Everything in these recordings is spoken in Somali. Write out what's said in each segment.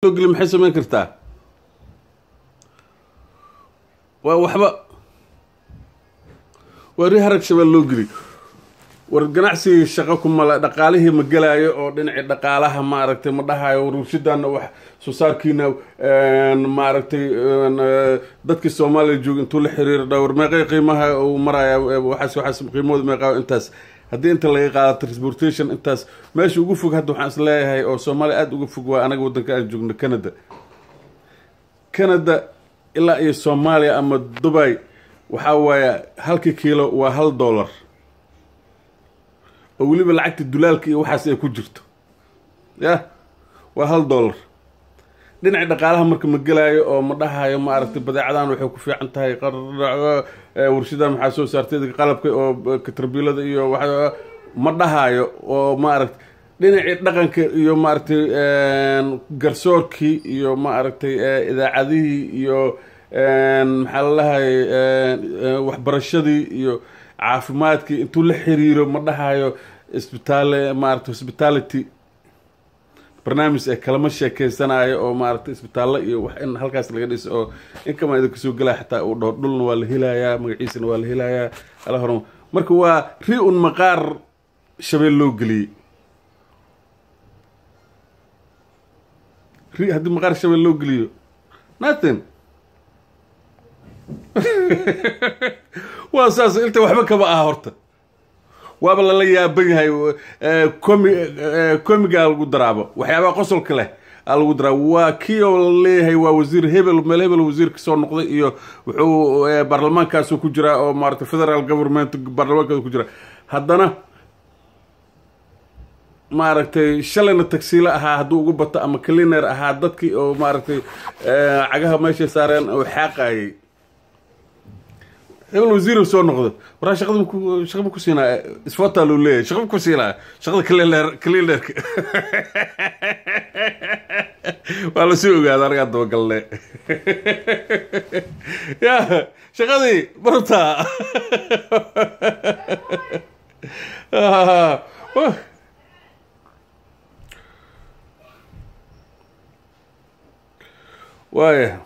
لو محي سمين كرتا وحبا وري هرق شبال لو قلي ورقناعسي شقاكم مالا دقاليه مقلايا او دينعي دقالها ما عرقتي مدهايا ورشدان وح سوساركينا ما عرقتي دادك السومالي جوج انتو لحرير دور ميقاي قيمها ومرايا وحاس قيمود ميقاي انتاس هدي انت اللي قاعد ترانسبورتيشن انتاس ماشي ugu fog hadda waxaan isleeyahay oo Soomaali aad ugu fog waa anaga wadanka aan joogno Canada ilaa iyo Soomaaliya ama Dubai waxa waaya halkii kiilo waa $1 oo waliba lacagta dollarka iyo waxaas ay ku jirto ya waa $1 dhinaca dhaqaalaha marka ma galaayo oo ma dhahayo ma aragtay badeecadan waxay ku fiican tahay warshadan maxaa soo saartay qalabka oo katarbiilada iyo waxa ma dhahayo oo ma aragtay dhinaca dhaqanka iyo ma aragtay garsoorkii iyo ma aragtay idaacadihii iyo maxaa la lahay waxbarashadii iyo caafimaadkii intuu la xiriiro ma dhahayo isbitaale ma aragtay hospitality barnaamij ay kalama sheekeysanayo oo ma aragtay isbitaalada iyo wax in halkaas laga dhiso oo in kama idinka soo galay xataa uu dhowr dhulna waa la helayaa magaciisana waa la helayaa ala horan marka waa ri'un maqaar shabeel loo galiyay ri hadii maqaar shabeel loo galiyo nothing waa saas inta waxba kaba ah horta waaba la yaaban yahay komiga lagu daraabo waxyaaba qosolka leh lagu daraabo waa kiyo leeyahay waa wasiir hebel meel hebel wasiir ka soo noqday iyo wuxuu baarlamaankaas ku jira oo maarta federal government baarlamaanka ku jira haddana maaragtay shalayna taksiila ahaa hadduu ugu bato ama cleaner ahaa dadkii oo maaragtay cagaha meesha saareen oo xaaqayay hebel wasiir soo noqdo waraa shaqada ku siinaa isfota loo leeyahay shaqada ku siinaa shaqada cleaner wala soo ogaada anaga daba galnay ya shaqadii barta وايه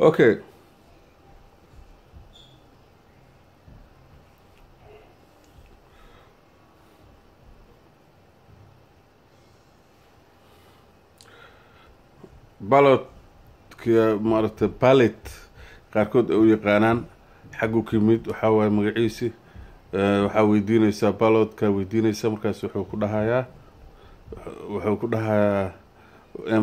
اوكي بالوت كي مارت باليت قاركود او يقانان حقو كيميد waxa way magaciisi waxa weydiinaysa balodka weydiinaysa markaas wuxuu ku dhahayaa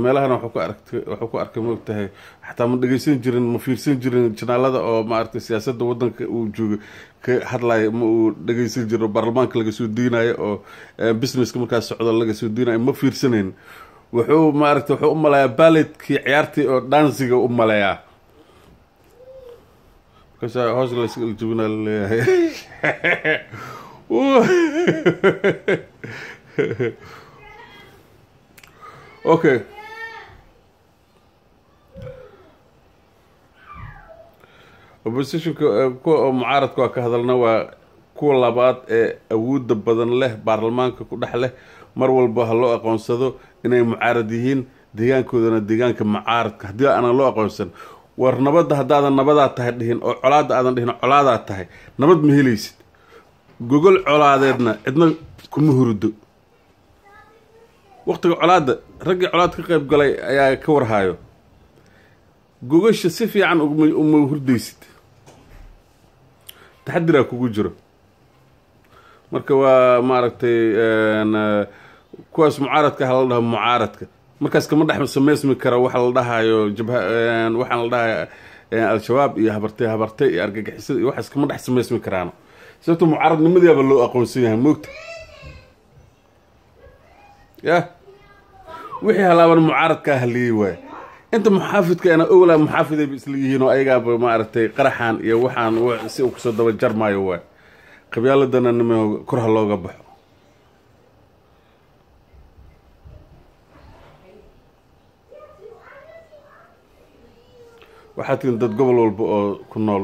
meelahan wuxuu ku arkay moogtahay xataa ma dhageysan jirin ma fiirsan jirin janaalada oo ma aragtay siyaasadda wadanka uu joogo ka hadlay ma uu dhageysan jiro baarlamaanka laga soo diinayo oo businesska markaas socdo laga soo diinayo ma fiirsaneen wuxuu ma aragtay wuxuu u maleeyaa balletkii ciyaartii oo dansiga u maleeyaa كذا هذا الجبنال اوكي وبسيشن كو معارض كو كهدلنا waa kuwa labaad ee awood badan leh baarlamaanka ku dhaxleh mar walba loo aqoonsado inay mucaarad yihiin deegaankoodana deegaanka mucaaradka hadii aan loo aqoonsan war nabada hadaadan nabadaa tahay dhihin oo colaada aadan dhihin colaadaa tahay nabad ma helaysid gogol colaadeedna cidna kuma hurdo waqtiga colaada ragga colaad ka qayb galay ayaa ka warhayo gogosha si fiican uma hurdaysid taxadira kugu jiro marka waa maaragtay kuwaas mucaaradka hal dhaho mucaaradka markaas kama dhex sameysmi kara waxa la dhahayo waxaan la dhahayaa al-shabaab iyo habartay iyo argagixisada iyo waxaas kama dhex sameysmi karaan sababtoo mucaaradnimadiiba loo aqoonsan yahay moogta ya wixii halaaban mucaaradka haliyay waay inta muxaafidka ana awla muxaafiday isla yihiin oo ayaga ma aragtay qaraxan iyo waxaan si uu kusoo daba jarmaayo waay qabyaaladana nimo kor looga baxo waxaad tin dad gobol walba oo ku nool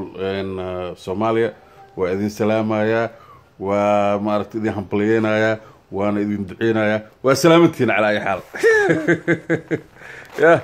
Soomaaliya وإذن سلامة يا وما أردت إذن حمبلينا يا وأنا إذن دعينا يا وسلامتين على أي حال. يا